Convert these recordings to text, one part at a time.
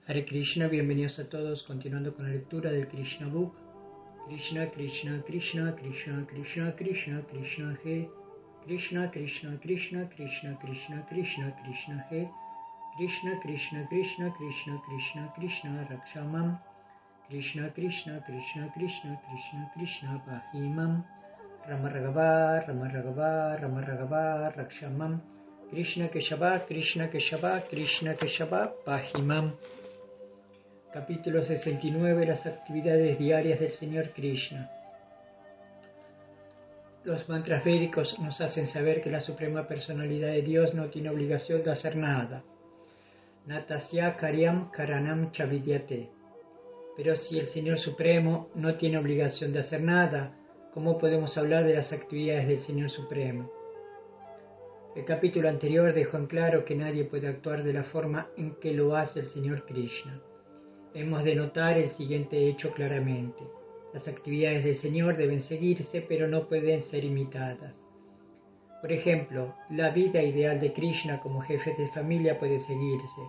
Hare Krishna, bienvenidos a todos, continuando con la lectura del Krishna Book. Krishna, Krishna, Krishna, Krishna, Krishna, Krishna, Krishna, He. Krishna, Krishna, Krishna, Krishna, Krishna, Krishna, Krishna, He. Krishna, Krishna, Krishna, Krishna, Krishna, Krishna, Rakshamam. Krishna, Krishna, Krishna, Krishna, Krishna, Krishna, Pahimam. Rama Raghava, Rama Raghava, Rama Raghava, Rakshamam. Krishna Keshava, Krishna Keshava, Krishna Keshava, Pahimam. Capítulo 69. Las actividades diarias del Señor Krishna. Los mantras védicos nos hacen saber que la Suprema Personalidad de Dios no tiene obligación de hacer nada. Natasya karyam karanam chavidyate. Pero si el Señor Supremo no tiene obligación de hacer nada, ¿cómo podemos hablar de las actividades del Señor Supremo? El capítulo anterior dejó en claro que nadie puede actuar de la forma en que lo hace el Señor Krishna. Hemos de notar el siguiente hecho claramente. Las actividades del Señor deben seguirse, pero no pueden ser imitadas. Por ejemplo, la vida ideal de Krishna como jefe de familia puede seguirse,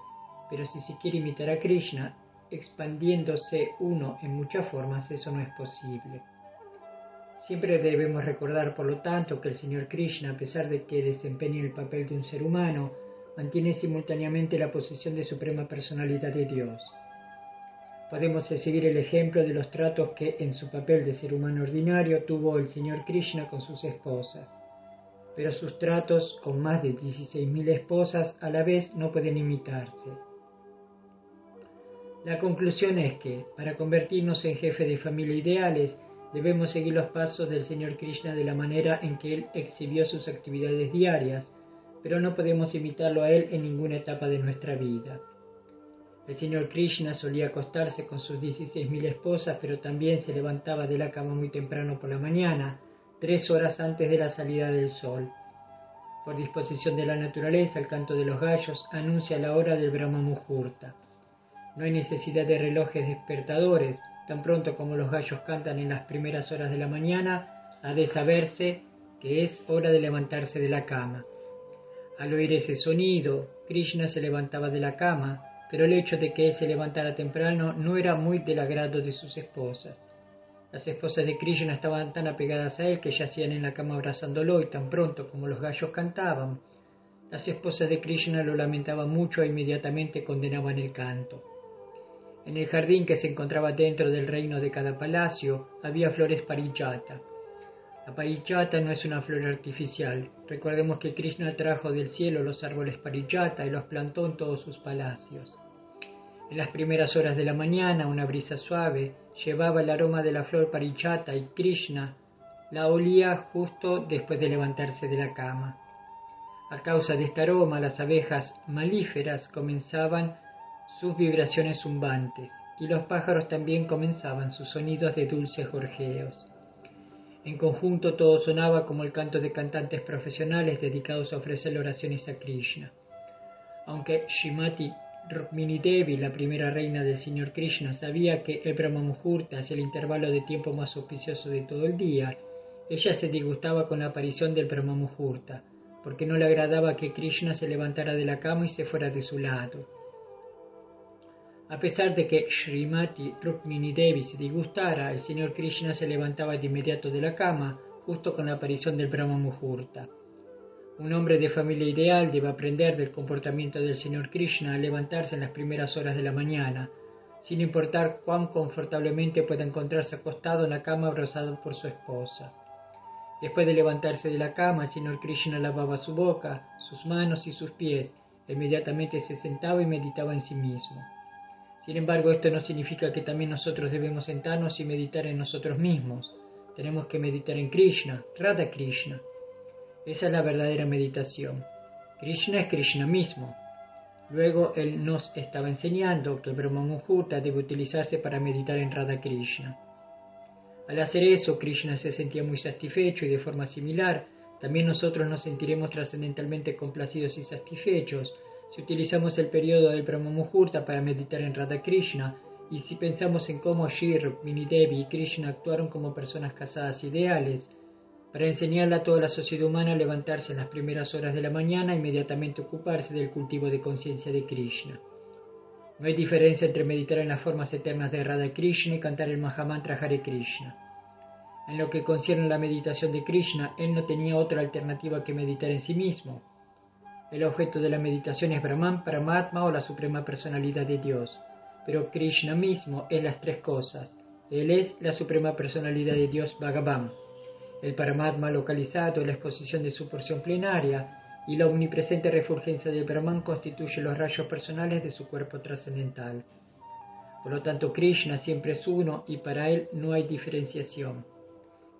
pero si se quiere imitar a Krishna, expandiéndose uno en muchas formas, eso no es posible. Siempre debemos recordar, por lo tanto, que el Señor Krishna, a pesar de que desempeñe el papel de un ser humano, mantiene simultáneamente la posición de Suprema Personalidad de Dios. Podemos seguir el ejemplo de los tratos que, en su papel de ser humano ordinario, tuvo el Señor Krishna con sus esposas. Pero sus tratos con más de 16.000 esposas a la vez no pueden imitarse. La conclusión es que, para convertirnos en jefe de familia ideales, debemos seguir los pasos del Señor Krishna de la manera en que Él exhibió sus actividades diarias, pero no podemos imitarlo a Él en ninguna etapa de nuestra vida. El Señor Krishna solía acostarse con sus 16.000 esposas, pero también se levantaba de la cama muy temprano por la mañana, 3 horas antes de la salida del sol. Por disposición de la naturaleza, el canto de los gallos anuncia la hora del Brahma Muhurta. No hay necesidad de relojes despertadores. Tan pronto como los gallos cantan en las primeras horas de la mañana, ha de saberse que es hora de levantarse de la cama. Al oír ese sonido, Krishna se levantaba de la cama, pero el hecho de que él se levantara temprano no era muy del agrado de sus esposas. Las esposas de Krishna estaban tan apegadas a él que yacían en la cama abrazándolo, y tan pronto como los gallos cantaban, las esposas de Krishna lo lamentaban mucho e inmediatamente condenaban el canto. En el jardín que se encontraba dentro del reino de cada palacio había flores parijata. La parijata no es una flor artificial. Recordemos que Krishna trajo del cielo los árboles parijata y los plantó en todos sus palacios. En las primeras horas de la mañana, una brisa suave llevaba el aroma de la flor parijata y Krishna la olía justo después de levantarse de la cama. A causa de este aroma, las abejas malíferas comenzaban sus vibraciones zumbantes y los pájaros también comenzaban sus sonidos de dulces gorjeos. En conjunto todo sonaba como el canto de cantantes profesionales dedicados a ofrecer oraciones a Krishna. Aunque Srimati Rukmini Devi, la primera reina del Señor Krishna, sabía que el Brahma Muhurta es el intervalo de tiempo más auspicioso de todo el día, ella se disgustaba con la aparición del Brahma Muhurta, porque no le agradaba que Krishna se levantara de la cama y se fuera de su lado. A pesar de que Srimati Rukmini Devi se disgustara, el Señor Krishna se levantaba de inmediato de la cama, justo con la aparición del Brahma Muhurta. Un hombre de familia ideal debe aprender del comportamiento del Señor Krishna al levantarse en las primeras horas de la mañana, sin importar cuán confortablemente pueda encontrarse acostado en la cama abrazado por su esposa. Después de levantarse de la cama, el Señor Krishna lavaba su boca, sus manos y sus pies, e inmediatamente se sentaba y meditaba en sí mismo. Sin embargo, esto no significa que también nosotros debemos sentarnos y meditar en nosotros mismos. Tenemos que meditar en Krishna, Radha Krishna. Esa es la verdadera meditación. Krishna es Krishna mismo. Luego, él nos estaba enseñando que el Brahma Muhurta debe utilizarse para meditar en Radha Krishna. Al hacer eso, Krishna se sentía muy satisfecho y de forma similar, también nosotros nos sentiremos trascendentalmente complacidos y satisfechos si utilizamos el periodo del Brahma Muhurta para meditar en Radha Krishna, y si pensamos en cómo Shri Rukmini Devi y Krishna actuaron como personas casadas ideales, para enseñarle a toda la sociedad humana a levantarse en las primeras horas de la mañana e inmediatamente ocuparse del cultivo de conciencia de Krishna. No hay diferencia entre meditar en las formas eternas de Radha Krishna y cantar el Mahamantra Hare Krishna. En lo que concierne a la meditación de Krishna, él no tenía otra alternativa que meditar en sí mismo. El objeto de la meditación es Brahman, Paramatma o la Suprema Personalidad de Dios, pero Krishna mismo es las tres cosas. Él es la Suprema Personalidad de Dios Bhagavan, el Paramatma localizado en la exposición de su porción plenaria, y la omnipresente refulgencia del Brahman constituye los rayos personales de su cuerpo trascendental. Por lo tanto, Krishna siempre es uno y para él no hay diferenciación.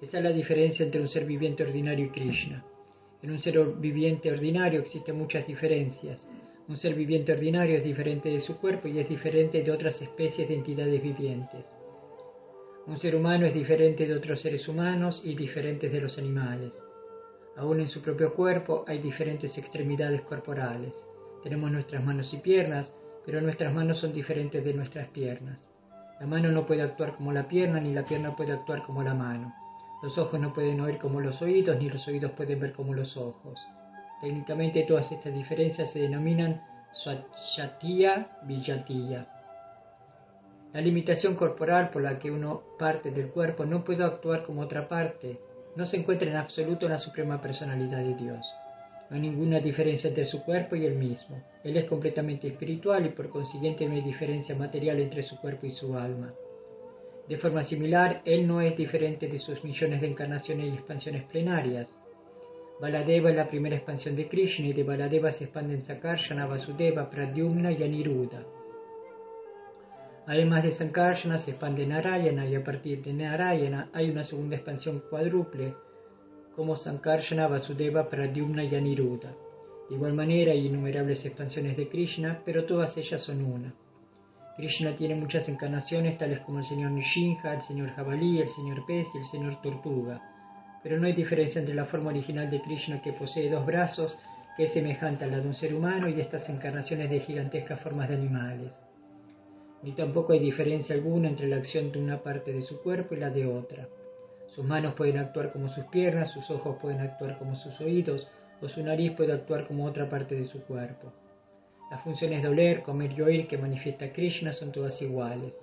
Esa es la diferencia entre un ser viviente ordinario y Krishna. En un ser viviente ordinario existen muchas diferencias. Un ser viviente ordinario es diferente de su cuerpo y es diferente de otras especies de entidades vivientes. Un ser humano es diferente de otros seres humanos y diferente de los animales. Aún en su propio cuerpo hay diferentes extremidades corporales. Tenemos nuestras manos y piernas, pero nuestras manos son diferentes de nuestras piernas. La mano no puede actuar como la pierna, ni la pierna puede actuar como la mano. Los ojos no pueden oír como los oídos, ni los oídos pueden ver como los ojos. Técnicamente todas estas diferencias se denominan Swachatiya Vijatiya. La limitación corporal por la que una parte del cuerpo no puede actuar como otra parte no se encuentra en absoluto en la Suprema Personalidad de Dios. No hay ninguna diferencia entre su cuerpo y él mismo. Él es completamente espiritual y por consiguiente no hay diferencia material entre su cuerpo y su alma. De forma similar, él no es diferente de sus millones de encarnaciones y expansiones plenarias. Baladeva es la primera expansión de Krishna y de Baladeva se expanden Sankarsana, Vasudeva, Pradyumna y Aniruddha. Además de Sankarsana se expande Narayana y a partir de Narayana hay una segunda expansión cuádruple como Sankarsana, Vasudeva, Pradyumna y Aniruddha. De igual manera hay innumerables expansiones de Krishna, pero todas ellas son una. Krishna tiene muchas encarnaciones tales como el señor Nishinja, el señor Jabalí, el señor Pez y el señor Tortuga. Pero no hay diferencia entre la forma original de Krishna que posee dos brazos, que es semejante a la de un ser humano, y estas encarnaciones de gigantescas formas de animales. Ni tampoco hay diferencia alguna entre la acción de una parte de su cuerpo y la de otra. Sus manos pueden actuar como sus piernas, sus ojos pueden actuar como sus oídos, o su nariz puede actuar como otra parte de su cuerpo. Las funciones de oler, comer y oír que manifiesta Krishna son todas iguales.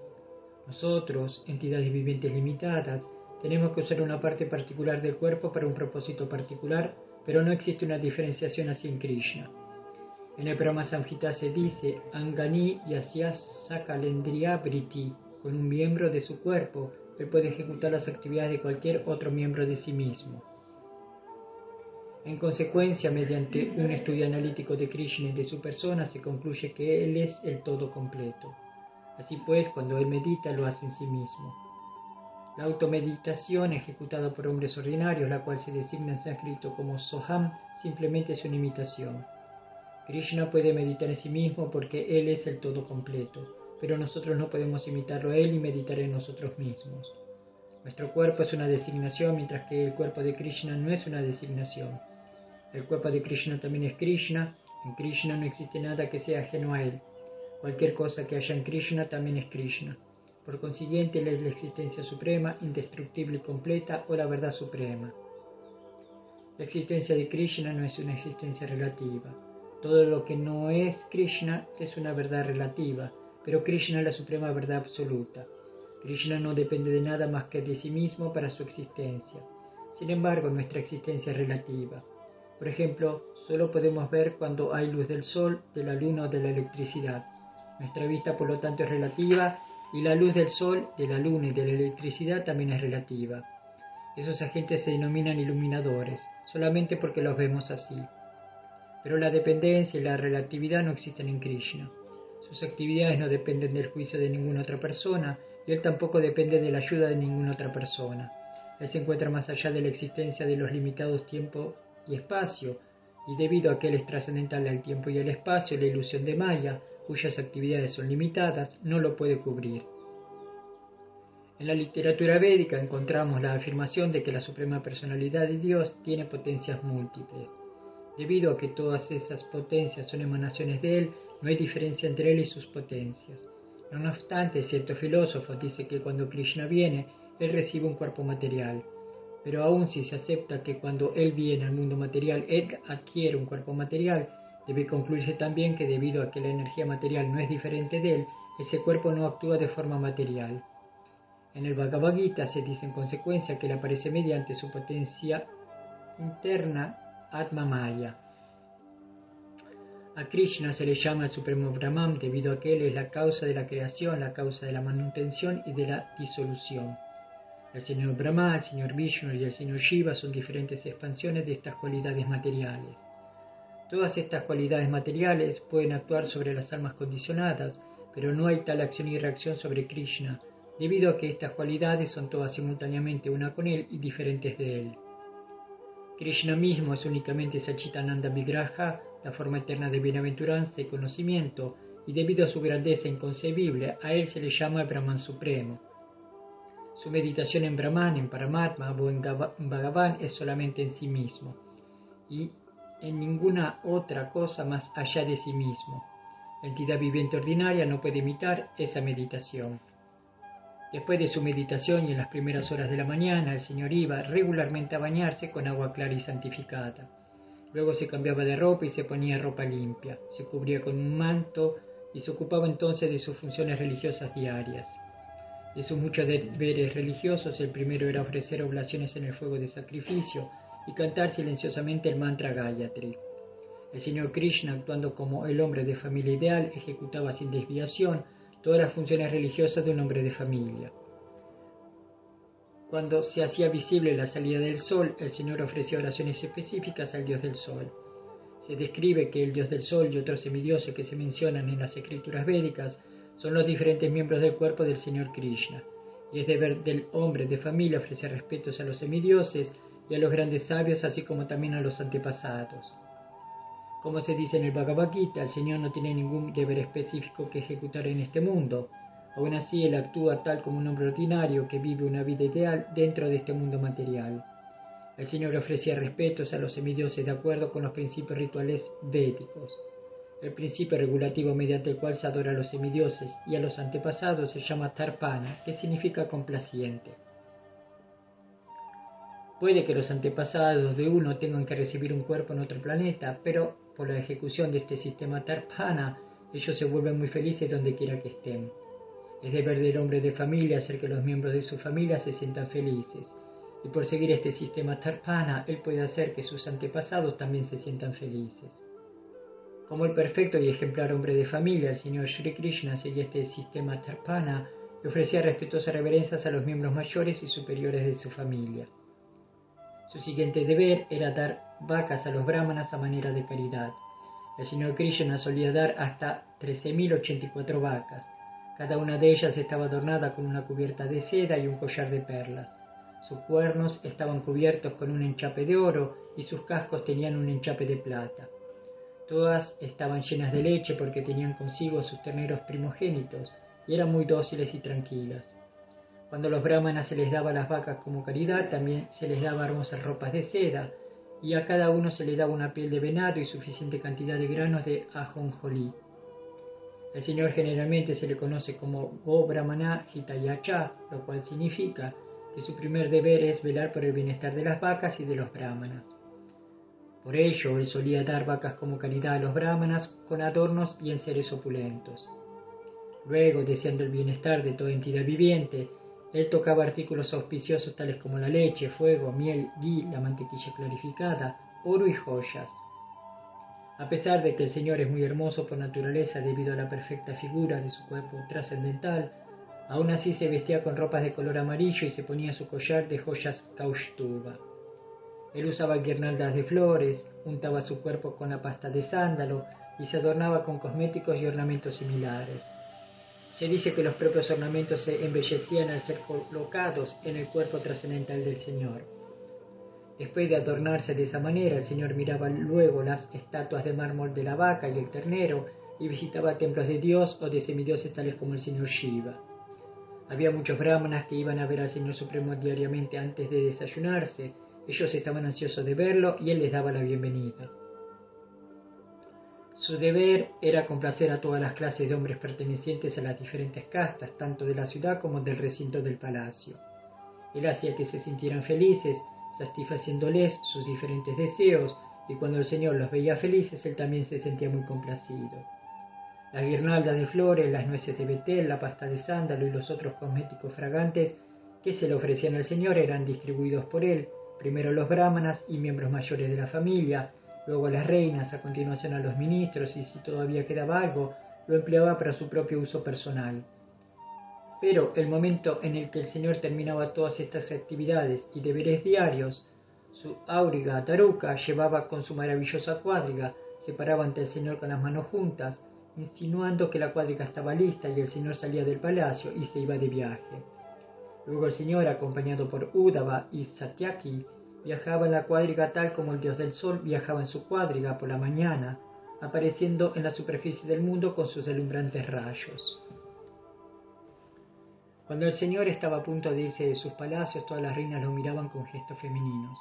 Nosotros, entidades vivientes limitadas, tenemos que usar una parte particular del cuerpo para un propósito particular, pero no existe una diferenciación así en Krishna. En el Brahma Samhita se dice Angani Yasya Sakalendriya Briti, con un miembro de su cuerpo, él puede ejecutar las actividades de cualquier otro miembro de sí mismo. En consecuencia, mediante un estudio analítico de Krishna y de su persona, se concluye que él es el todo completo. Así pues, cuando él medita, lo hace en sí mismo. La automeditación ejecutada por hombres ordinarios, la cual se designa en sánscrito como Soham, simplemente es una imitación. Krishna puede meditar en sí mismo porque él es el todo completo, pero nosotros no podemos imitarlo a él y meditar en nosotros mismos. Nuestro cuerpo es una designación, mientras que el cuerpo de Krishna no es una designación. El cuerpo de Krishna también es Krishna. En Krishna no existe nada que sea ajeno a él. Cualquier cosa que haya en Krishna también es Krishna. Por consiguiente, él es la existencia suprema, indestructible y completa, o la verdad suprema. La existencia de Krishna no es una existencia relativa. Todo lo que no es Krishna es una verdad relativa, pero Krishna es la suprema verdad absoluta. Krishna no depende de nada más que de sí mismo para su existencia. Sin embargo, nuestra existencia es relativa. Por ejemplo, solo podemos ver cuando hay luz del sol, de la luna o de la electricidad. Nuestra vista, por lo tanto, es relativa, y la luz del sol, de la luna y de la electricidad también es relativa. Esos agentes se denominan iluminadores, solamente porque los vemos así. Pero la dependencia y la relatividad no existen en Krishna. Sus actividades no dependen del juicio de ninguna otra persona, y él tampoco depende de la ayuda de ninguna otra persona. Él se encuentra más allá de la existencia de los limitados tiempo y espacio, y debido a que él es trascendental al tiempo y al espacio, la ilusión de Maya, cuyas actividades son limitadas, no lo puede cubrir. En la literatura védica encontramos la afirmación de que la Suprema Personalidad de Dios tiene potencias múltiples. Debido a que todas esas potencias son emanaciones de él, no hay diferencia entre él y sus potencias. No obstante, cierto filósofo dice que cuando Krishna viene, él recibe un cuerpo material. Pero aun si se acepta que cuando él viene al mundo material, él adquiere un cuerpo material, Debe concluirse también que debido a que la energía material no es diferente de él, ese cuerpo no actúa de forma material. En el Bhagavad Gita se dice en consecuencia que él aparece mediante su potencia interna Atma Maya. A Krishna se le llama el Supremo Brahman debido a que él es la causa de la creación, la causa de la manutención y de la disolución. El señor Brahma, el señor Vishnu y el señor Shiva son diferentes expansiones de estas cualidades materiales. Todas estas cualidades materiales pueden actuar sobre las almas condicionadas, pero no hay tal acción y reacción sobre Krishna, debido a que estas cualidades son todas simultáneamente una con él y diferentes de él. Krishna mismo es únicamente Sachitananda Vigraha, la forma eterna de bienaventuranza y conocimiento, y debido a su grandeza inconcebible, a él se le llama el Brahman Supremo. Su meditación en Brahman, en Paramatma o en Bhagavan es solamente en sí mismo, y en ninguna otra cosa más allá de sí mismo. La entidad viviente ordinaria no puede imitar esa meditación. Después de su meditación y en las primeras horas de la mañana, el señor iba regularmente a bañarse con agua clara y santificada. Luego se cambiaba de ropa y se ponía ropa limpia, se cubría con un manto y se ocupaba entonces de sus funciones religiosas diarias. De sus muchos deberes religiosos, el primero era ofrecer oblaciones en el fuego de sacrificio y cantar silenciosamente el mantra Gayatri. El señor Krishna, actuando como el hombre de familia ideal, ejecutaba sin desviación todas las funciones religiosas de un hombre de familia. Cuando se hacía visible la salida del sol, el Señor ofrecía oraciones específicas al dios del sol. Se describe que el dios del sol y otros semidioses que se mencionan en las escrituras védicas son los diferentes miembros del cuerpo del Señor Krishna, y es deber del hombre de familia ofrecer respetos a los semidioses y a los grandes sabios, así como también a los antepasados. Como se dice en el Bhagavad Gita, el Señor no tiene ningún deber específico que ejecutar en este mundo. Aún así, Él actúa tal como un hombre ordinario que vive una vida ideal dentro de este mundo material. El Señor ofrecía respetos a los semidioses de acuerdo con los principios rituales védicos. El principio regulativo mediante el cual se adora a los semidioses y a los antepasados se llama Tarpana, que significa complaciente. Puede que los antepasados de uno tengan que recibir un cuerpo en otro planeta, pero por la ejecución de este sistema Tarpana, ellos se vuelven muy felices donde quiera que estén. Es deber del hombre de familia hacer que los miembros de su familia se sientan felices, y por seguir este sistema Tarpana, él puede hacer que sus antepasados también se sientan felices. Como el perfecto y ejemplar hombre de familia, el señor Sri Krishna seguía este sistema Tarpana y ofrecía respetuosas reverencias a los miembros mayores y superiores de su familia. Su siguiente deber era dar vacas a los brahmanas a manera de caridad. El señor Krishna solía dar hasta 13.084 vacas. Cada una de ellas estaba adornada con una cubierta de seda y un collar de perlas. Sus cuernos estaban cubiertos con un enchape de oro y sus cascos tenían un enchape de plata. Todas estaban llenas de leche porque tenían consigo a sus terneros primogénitos y eran muy dóciles y tranquilas. Cuando a los brahmanas se les daba las vacas como caridad, también se les daba hermosas ropas de seda, y a cada uno se le daba una piel de venado y suficiente cantidad de granos de ajonjolí. El Señor generalmente se le conoce como Go Brahmana Hitayacha, lo cual significa que su primer deber es velar por el bienestar de las vacas y de los brahmanas. Por ello, él solía dar vacas como caridad a los brahmanas con adornos y enseres opulentos. Luego, deseando el bienestar de toda entidad viviente, él tocaba artículos auspiciosos tales como la leche, fuego, miel, ghee, la mantequilla clarificada, oro y joyas. A pesar de que el Señor es muy hermoso por naturaleza debido a la perfecta figura de su cuerpo trascendental, aún así se vestía con ropas de color amarillo y se ponía su collar de joyas Kaustuba. Él usaba guirnaldas de flores, untaba su cuerpo con la pasta de sándalo y se adornaba con cosméticos y ornamentos similares. Se dice que los propios ornamentos se embellecían al ser colocados en el cuerpo trascendental del Señor. Después de adornarse de esa manera, el Señor miraba luego las estatuas de mármol de la vaca y el ternero y visitaba templos de Dios o de semidioses tales como el Señor Shiva. Había muchos brahmanas que iban a ver al Señor Supremo diariamente antes de desayunarse. Ellos estaban ansiosos de verlo y él les daba la bienvenida. Su deber era complacer a todas las clases de hombres pertenecientes a las diferentes castas, tanto de la ciudad como del recinto del palacio. Él hacía que se sintieran felices, satisfaciéndoles sus diferentes deseos y cuando el Señor los veía felices, él también se sentía muy complacido. Las guirnaldas de flores, las nueces de betel, la pasta de sándalo y los otros cosméticos fragantes que se le ofrecían al Señor eran distribuidos por él, primero a los brahmanas y miembros mayores de la familia, luego a las reinas, a continuación a los ministros, y si todavía quedaba algo, lo empleaba para su propio uso personal. Pero el momento en el que el Señor terminaba todas estas actividades y deberes diarios, su áuriga Taruka llevaba con su maravillosa cuadriga, se paraba ante el Señor con las manos juntas, insinuando que la cuadriga estaba lista y el Señor salía del palacio y se iba de viaje. Luego el Señor, acompañado por Uddhava y Satyaki, viajaba en la cuadriga tal como el dios del sol viajaba en su cuadriga por la mañana, apareciendo en la superficie del mundo con sus deslumbrantes rayos. Cuando el Señor estaba a punto de irse de sus palacios, todas las reinas lo miraban con gestos femeninos.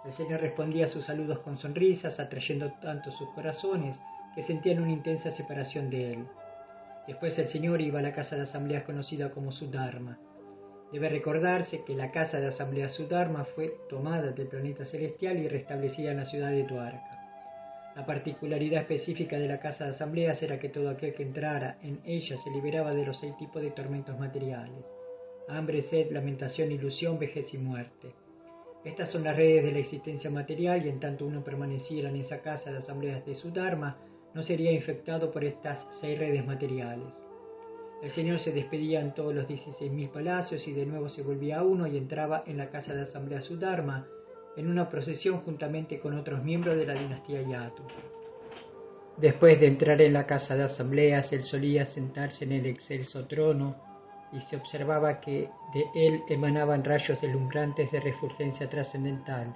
El Señor respondía a sus saludos con sonrisas, atrayendo tanto sus corazones que sentían una intensa separación de él. Después el Señor iba a la casa de asambleas conocida como Sudharma. Debe recordarse que la casa de asamblea Sudharma fue tomada del planeta celestial y restablecida en la ciudad de Dwarka. La particularidad específica de la casa de asambleas era que todo aquel que entrara en ella se liberaba de los 6 tipos de tormentos materiales: hambre, sed, lamentación, ilusión, vejez y muerte. Estas son las redes de la existencia material, y en tanto uno permaneciera en esa casa de asambleas de Sudharma, no sería infectado por estas 6 redes materiales. El Señor se despedía en todos los 16.000 palacios y de nuevo se volvía a uno y entraba en la casa de asamblea Sudharma en una procesión juntamente con otros miembros de la dinastía Yadu. Después de entrar en la casa de asambleas, él solía sentarse en el excelso trono y se observaba que de él emanaban rayos deslumbrantes de refulgencia trascendental.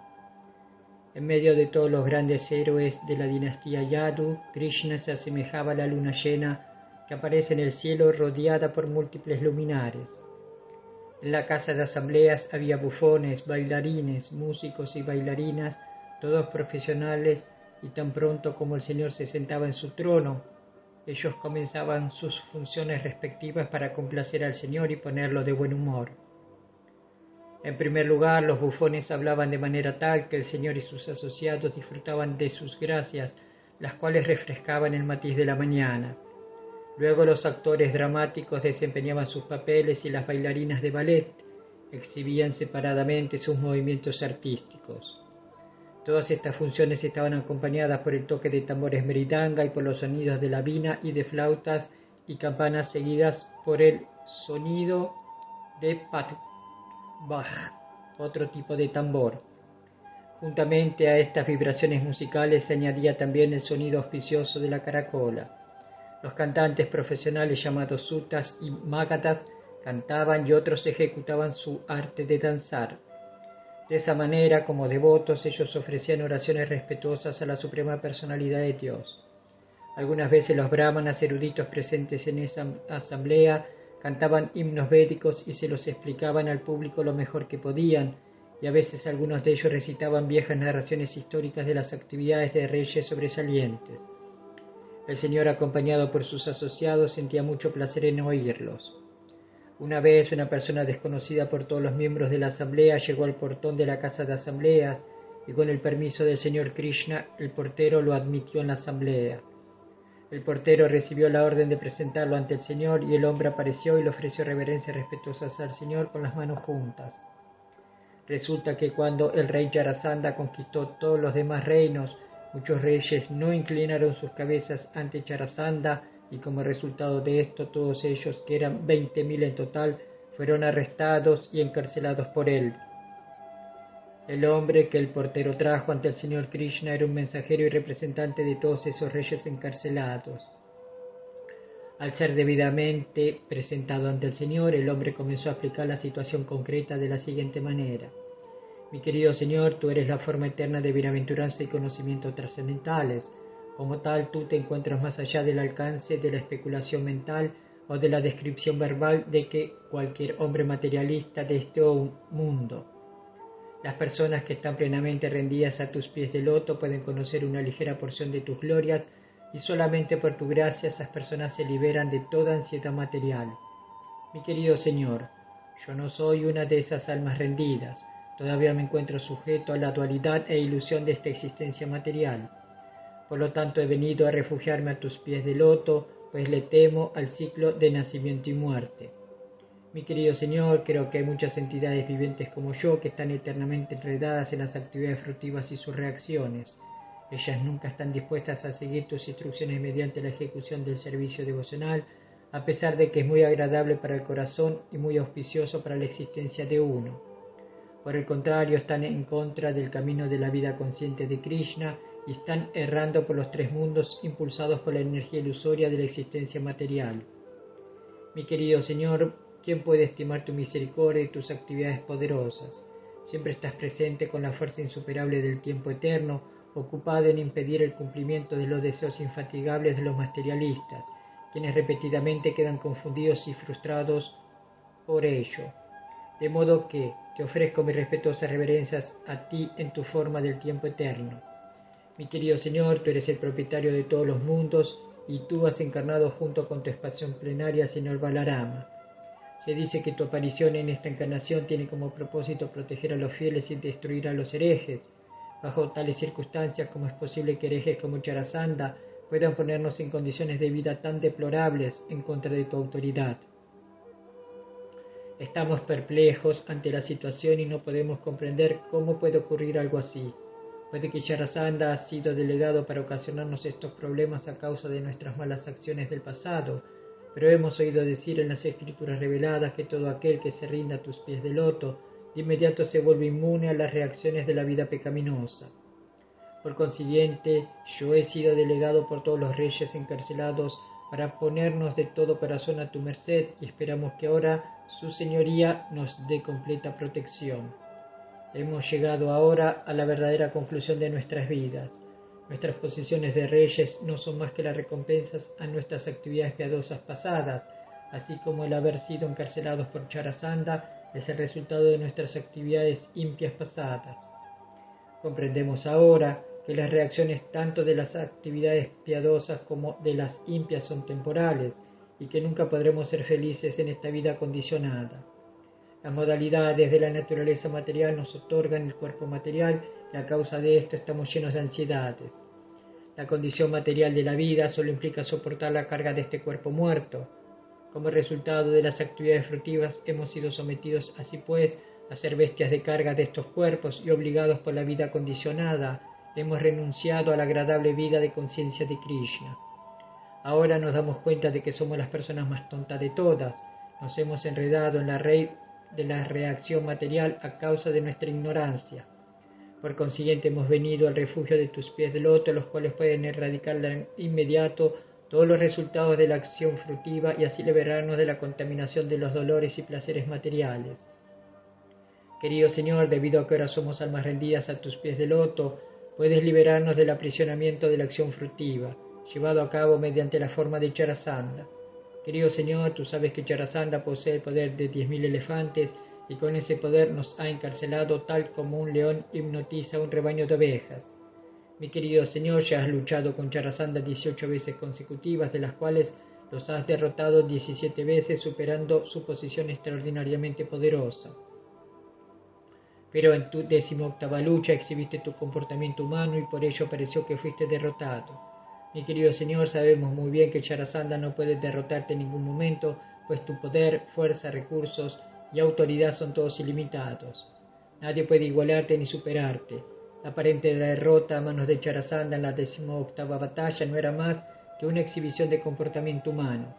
En medio de todos los grandes héroes de la dinastía Yadu, Krishna se asemejaba a la luna llena que aparece en el cielo rodeada por múltiples luminares. En la casa de asambleas había bufones, bailarines, músicos y bailarinas, todos profesionales, y tan pronto como el Señor se sentaba en su trono, ellos comenzaban sus funciones respectivas para complacer al Señor y ponerlo de buen humor. En primer lugar, los bufones hablaban de manera tal que el Señor y sus asociados disfrutaban de sus gracias, las cuales refrescaban el matiz de la mañana. Luego los actores dramáticos desempeñaban sus papeles y las bailarinas de ballet exhibían separadamente sus movimientos artísticos. Todas estas funciones estaban acompañadas por el toque de tambores meridanga y por los sonidos de la vina y de flautas y campanas, seguidas por el sonido de patbaj, otro tipo de tambor. Juntamente a estas vibraciones musicales se añadía también el sonido auspicioso de la caracola. Los cantantes profesionales llamados sutas y magatas cantaban y otros ejecutaban su arte de danzar. De esa manera, como devotos, ellos ofrecían oraciones respetuosas a la suprema personalidad de Dios. Algunas veces los brahmanas eruditos presentes en esa asamblea cantaban himnos védicos y se los explicaban al público lo mejor que podían, y a veces algunos de ellos recitaban viejas narraciones históricas de las actividades de reyes sobresalientes. El Señor, acompañado por sus asociados, sentía mucho placer en oírlos. Una vez, una persona desconocida por todos los miembros de la asamblea llegó al portón de la casa de asambleas y, con el permiso del Señor Krishna, el portero lo admitió en la asamblea. El portero recibió la orden de presentarlo ante el Señor y el hombre apareció y le ofreció reverencias respetuosas al Señor con las manos juntas. Resulta que cuando el rey Jarasandha conquistó todos los demás reinos, muchos reyes no inclinaron sus cabezas ante Jarasandha y como resultado de esto todos ellos, que eran 20.000 en total, fueron arrestados y encarcelados por él. El hombre que el portero trajo ante el Señor Krishna era un mensajero y representante de todos esos reyes encarcelados. Al ser debidamente presentado ante el Señor, el hombre comenzó a explicar la situación concreta de la siguiente manera. Mi querido Señor, tú eres la forma eterna de bienaventuranza y conocimiento trascendentales. Como tal, tú te encuentras más allá del alcance de la especulación mental o de la descripción verbal de que cualquier hombre materialista de este mundo. Las personas que están plenamente rendidas a tus pies de loto pueden conocer una ligera porción de tus glorias y solamente por tu gracia esas personas se liberan de toda ansiedad material. Mi querido Señor, yo no soy una de esas almas rendidas. Todavía me encuentro sujeto a la dualidad e ilusión de esta existencia material. Por lo tanto he venido a refugiarme a tus pies de loto, pues le temo al ciclo de nacimiento y muerte. Mi querido Señor, creo que hay muchas entidades vivientes como yo que están eternamente enredadas en las actividades fructivas y sus reacciones. Ellas nunca están dispuestas a seguir tus instrucciones mediante la ejecución del servicio devocional, a pesar de que es muy agradable para el corazón y muy auspicioso para la existencia de uno. Por el contrario, están en contra del camino de la vida consciente de Krishna y están errando por los tres mundos impulsados por la energía ilusoria de la existencia material. Mi querido Señor, ¿quién puede estimar tu misericordia y tus actividades poderosas? Siempre estás presente con la fuerza insuperable del tiempo eterno, ocupado en impedir el cumplimiento de los deseos infatigables de los materialistas, quienes repetidamente quedan confundidos y frustrados por ello. De modo que te ofrezco mis respetuosas reverencias a ti en tu forma del tiempo eterno. Mi querido Señor, tú eres el propietario de todos los mundos y tú has encarnado junto con tu expansión plenaria, Señor Balarama. Se dice que tu aparición en esta encarnación tiene como propósito proteger a los fieles y destruir a los herejes. Bajo tales circunstancias, ¿cómo es posible que herejes como Jarasandha puedan ponernos en condiciones de vida tan deplorables en contra de tu autoridad? Estamos perplejos ante la situación y no podemos comprender cómo puede ocurrir algo así. Puede que Jarasandha ha sido delegado para ocasionarnos estos problemas a causa de nuestras malas acciones del pasado, pero hemos oído decir en las escrituras reveladas que todo aquel que se rinda a tus pies de loto, de inmediato se vuelve inmune a las reacciones de la vida pecaminosa. Por consiguiente, yo he sido delegado por todos los reyes encarcelados para ponernos de todo corazón a tu merced y esperamos que ahora su señoría nos dé completa protección. Hemos llegado ahora a la verdadera conclusión de nuestras vidas. Nuestras posiciones de reyes no son más que las recompensas a nuestras actividades piadosas pasadas, así como el haber sido encarcelados por Jarasandha es el resultado de nuestras actividades impias pasadas. Comprendemos ahora que las reacciones tanto de las actividades piadosas como de las impias son temporales y que nunca podremos ser felices en esta vida condicionada. Las modalidades de la naturaleza material nos otorgan el cuerpo material y a causa de esto estamos llenos de ansiedades. La condición material de la vida solo implica soportar la carga de este cuerpo muerto. Como resultado de las actividades fructivas hemos sido sometidos así pues a ser bestias de carga de estos cuerpos y obligados por la vida condicionada, hemos renunciado a la agradable vida de conciencia de Krishna. Ahora nos damos cuenta de que somos las personas más tontas de todas. Nos hemos enredado en la red de la reacción material a causa de nuestra ignorancia. Por consiguiente hemos venido al refugio de tus pies de loto, los cuales pueden erradicar de inmediato todos los resultados de la acción fructiva y así liberarnos de la contaminación de los dolores y placeres materiales. Querido Señor, debido a que ahora somos almas rendidas a tus pies de loto, puedes liberarnos del aprisionamiento de la acción fructiva, llevado a cabo mediante la forma de Jarasandha. Querido Señor, tú sabes que Jarasandha posee el poder de 10.000 elefantes y con ese poder nos ha encarcelado tal como un león hipnotiza a un rebaño de ovejas. Mi querido Señor, ya has luchado con Jarasandha 18 veces consecutivas, de las cuales los has derrotado 17 veces, superando su posición extraordinariamente poderosa. Pero en tu 18ª lucha exhibiste tu comportamiento humano y por ello pareció que fuiste derrotado. Mi querido Señor, sabemos muy bien que Jarasandha no puede derrotarte en ningún momento, pues tu poder, fuerza, recursos y autoridad son todos ilimitados. Nadie puede igualarte ni superarte. La aparente derrota a manos de Jarasandha en la 18ª batalla no era más que una exhibición de comportamiento humano.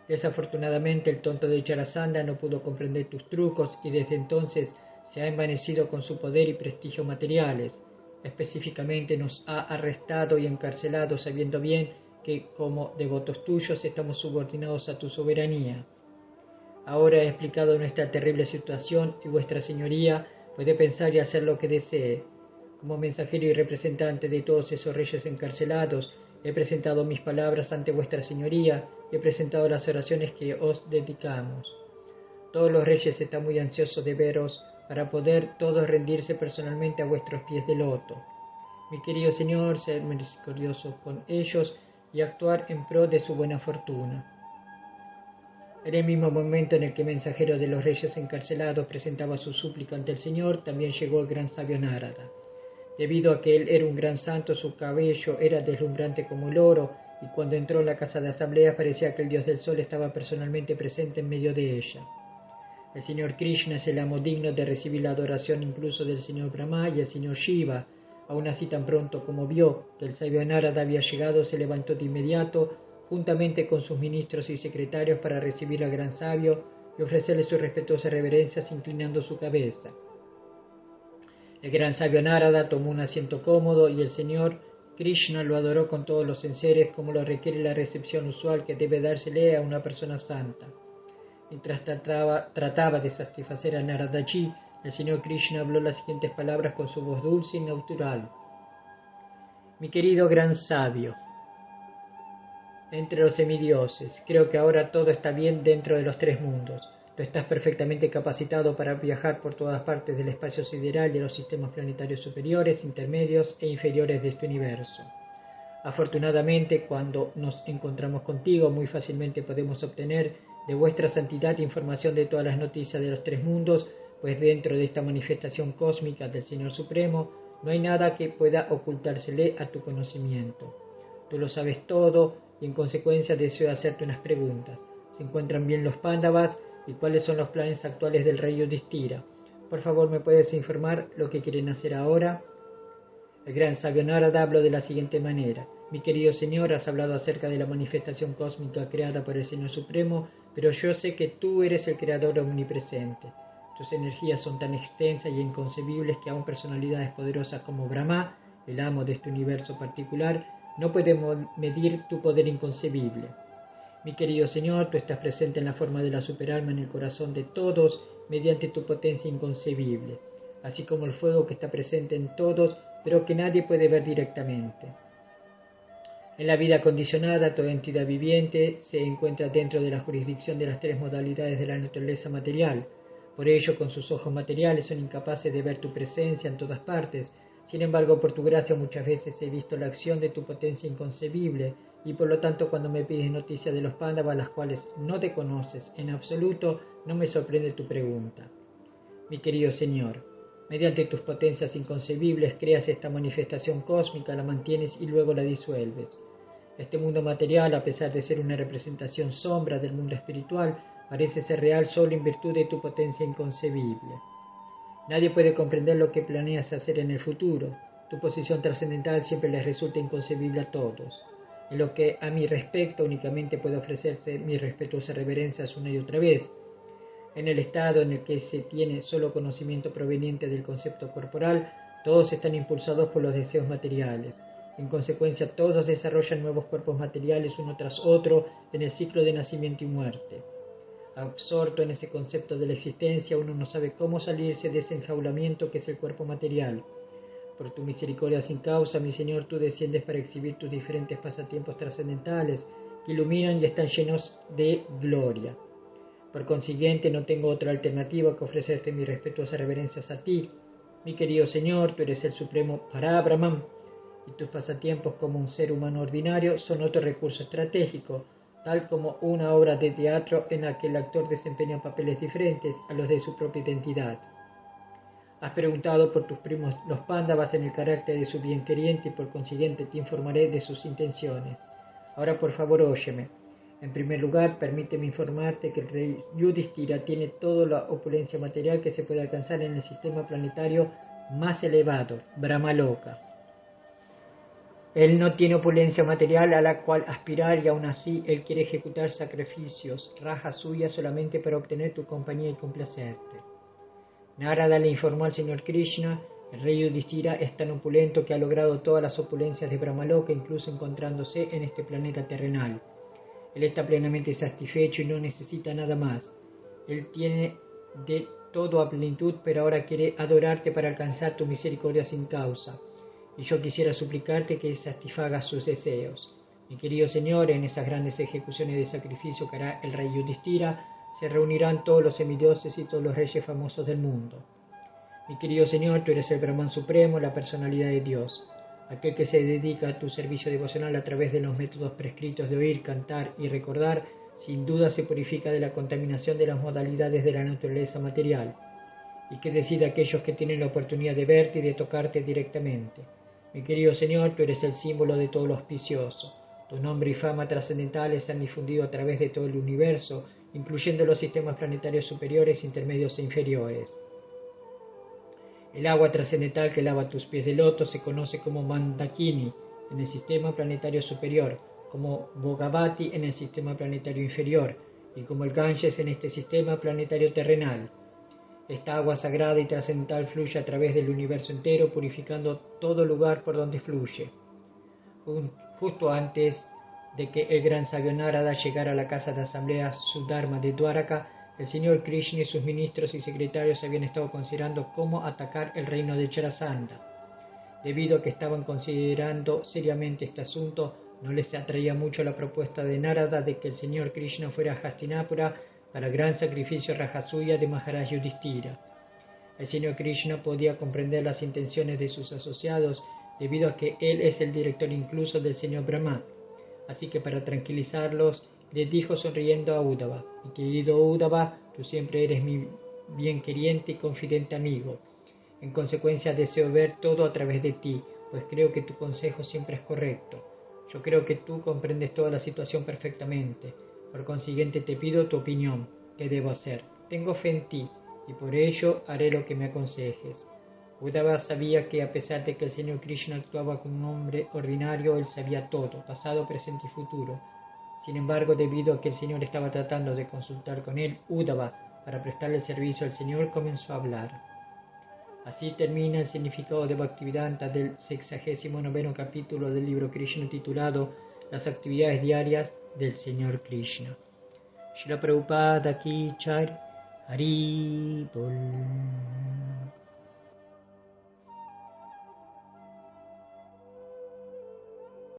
Desafortunadamente, el tonto de Jarasandha no pudo comprender tus trucos y desde entonces se ha envanecido con su poder y prestigio materiales. Específicamente nos ha arrestado y encarcelado sabiendo bien que como devotos tuyos estamos subordinados a tu soberanía. Ahora he explicado nuestra terrible situación y vuestra señoría puede pensar y hacer lo que desee. Como mensajero y representante de todos esos reyes encarcelados, he presentado mis palabras ante vuestra señoría y he presentado las oraciones que os dedicamos. Todos los reyes están muy ansiosos de veros para poder todos rendirse personalmente a vuestros pies de loto. Mi querido Señor, sed misericordioso con ellos y actuar en pro de su buena fortuna. En el mismo momento en el que el mensajero de los reyes encarcelados presentaba su súplica ante el Señor, también llegó el gran sabio Nárada. Debido a que él era un gran santo, su cabello era deslumbrante como el oro, y cuando entró en la casa de asamblea parecía que el dios del sol estaba personalmente presente en medio de ella. El Señor Krishna es el amo digno de recibir la adoración incluso del Señor Brahma y el Señor Shiva. Aún así, tan pronto como vio que el sabio Narada había llegado, se levantó de inmediato, juntamente con sus ministros y secretarios, para recibir al gran sabio y ofrecerle sus respetuosas reverencias, inclinando su cabeza. El gran sabio Narada tomó un asiento cómodo y el Señor Krishna lo adoró con todos los enseres, como lo requiere la recepción usual que debe dársele a una persona santa. Mientras trataba de satisfacer a Naradaji, el Señor Krishna habló las siguientes palabras con su voz dulce y natural. Mi querido gran sabio, entre los semidioses, creo que ahora todo está bien dentro de los tres mundos. Tú estás perfectamente capacitado para viajar por todas partes del espacio sideral y de los sistemas planetarios superiores, intermedios e inferiores de este universo. Afortunadamente, cuando nos encontramos contigo, muy fácilmente podemos obtener de vuestra santidad información de todas las noticias de los tres mundos, pues dentro de esta manifestación cósmica del Señor Supremo no hay nada que pueda ocultársele a tu conocimiento. Tú lo sabes todo y en consecuencia deseo hacerte unas preguntas. ¿Se encuentran bien los Pándavas y cuáles son los planes actuales del rey Yudhishthira? Por favor, ¿me puedes informar lo que quieren hacer ahora? El gran sabio Narada habló de la siguiente manera. Mi querido Señor, has hablado acerca de la manifestación cósmica creada por el Señor Supremo, pero yo sé que tú eres el Creador omnipresente. Tus energías son tan extensas y inconcebibles que aún personalidades poderosas como Brahma, el amo de este universo particular, no pueden medir tu poder inconcebible. Mi querido Señor, tú estás presente en la forma de la superalma en el corazón de todos mediante tu potencia inconcebible, así como el fuego que está presente en todos, pero que nadie puede ver directamente. En la vida condicionada, toda entidad viviente se encuentra dentro de la jurisdicción de las tres modalidades de la naturaleza material. Por ello, con sus ojos materiales son incapaces de ver tu presencia en todas partes. Sin embargo, por tu gracia muchas veces he visto la acción de tu potencia inconcebible, y por lo tanto cuando me pides noticias de los Pándavas, las cuales no te conoces en absoluto, no me sorprende tu pregunta. Mi querido Señor, mediante tus potencias inconcebibles creas esta manifestación cósmica, la mantienes y luego la disuelves. Este mundo material, a pesar de ser una representación sombra del mundo espiritual, parece ser real solo en virtud de tu potencia inconcebible. Nadie puede comprender lo que planeas hacer en el futuro. Tu posición trascendental siempre les resulta inconcebible a todos. En lo que a mí respecta, únicamente puedo ofrecerte mis respetuosas reverencias una y otra vez. En el estado en el que se tiene solo conocimiento proveniente del concepto corporal, todos están impulsados por los deseos materiales. En consecuencia, todos desarrollan nuevos cuerpos materiales uno tras otro en el ciclo de nacimiento y muerte. Absorto en ese concepto de la existencia, uno no sabe cómo salirse de ese enjaulamiento que es el cuerpo material. Por tu misericordia sin causa, mi Señor, tú desciendes para exhibir tus diferentes pasatiempos trascendentales que iluminan y están llenos de gloria. Por consiguiente, no tengo otra alternativa que ofrecerte mis respetuosas reverencias a ti. Mi querido Señor, tú eres el supremo Parabrahman, y tus pasatiempos como un ser humano ordinario son otro recurso estratégico, tal como una obra de teatro en la que el actor desempeña papeles diferentes a los de su propia identidad. Has preguntado por tus primos los Pándavas en el carácter de su bienqueriente y por consiguiente te informaré de sus intenciones. Ahora por favor óyeme. En primer lugar, permíteme informarte que el rey Yudhishthira tiene toda la opulencia material que se puede alcanzar en el sistema planetario más elevado, Brahmaloka. Él no tiene opulencia material a la cual aspirar y aún así él quiere ejecutar sacrificios, raja suya solamente para obtener tu compañía y complacerte. Narada le informó al Señor Krishna, el rey Yudhishthira es tan opulento que ha logrado todas las opulencias de Brahmaloka, incluso encontrándose en este planeta terrenal. Él está plenamente satisfecho y no necesita nada más. Él tiene de todo a plenitud, pero ahora quiere adorarte para alcanzar tu misericordia sin causa. Y yo quisiera suplicarte que satisfagas sus deseos. Mi querido Señor, en esas grandes ejecuciones de sacrificio que hará el rey Yudhishthira, se reunirán todos los semidioses y todos los reyes famosos del mundo. Mi querido Señor, tú eres el Brahman Supremo, la personalidad de Dios, aquel que se dedica a tu servicio devocional a través de los métodos prescritos de oír, cantar y recordar, sin duda se purifica de la contaminación de las modalidades de la naturaleza material. ¿Y qué decir de aquellos que tienen la oportunidad de verte y de tocarte directamente? Mi querido Señor, tú eres el símbolo de todo lo auspicioso. Tu nombre y fama trascendentales se han difundido a través de todo el universo, incluyendo los sistemas planetarios superiores, intermedios e inferiores. El agua trascendental que lava tus pies de loto se conoce como Mandakini en el sistema planetario superior, como Bhagavati en el sistema planetario inferior y como el Ganges en este sistema planetario terrenal. Esta agua sagrada y trascendental fluye a través del universo entero, purificando todo lugar por donde fluye. Justo antes de que el gran sabio Narada llegara a la casa de asamblea Sudharma de Dwaraka, el señor Krishna y sus ministros y secretarios habían estado considerando cómo atacar el reino de Jarasandha. Debido a que estaban considerando seriamente este asunto, no les atraía mucho la propuesta de Narada de que el señor Krishna fuera a Hastinapura para el gran sacrificio Rajasuya de Maharaj Yudhishthira. El señor Krishna podía comprender las intenciones de sus asociados debido a que él es el director incluso del señor Brahma. Así que para tranquilizarlos, les dijo sonriendo a Uddhava: mi querido Uddhava, tú siempre eres mi bien queriente y confidente amigo. En consecuencia deseo ver todo a través de ti, pues creo que tu consejo siempre es correcto. Yo creo que tú comprendes toda la situación perfectamente. Por consiguiente te pido tu opinión. ¿Qué debo hacer? Tengo fe en ti, y por ello haré lo que me aconsejes. Uddhava sabía que a pesar de que el señor Krishna actuaba como un hombre ordinario, él sabía todo, pasado, presente y futuro. Sin embargo, debido a que el señor estaba tratando de consultar con él, Uddhava, para prestarle servicio al señor, comenzó a hablar. Así termina el significado de Bhaktivedanta del 69º capítulo del libro Krishna titulado Las actividades diarias del señor Krishna. Srila Prabhupada Ki Jai. Hari Bol.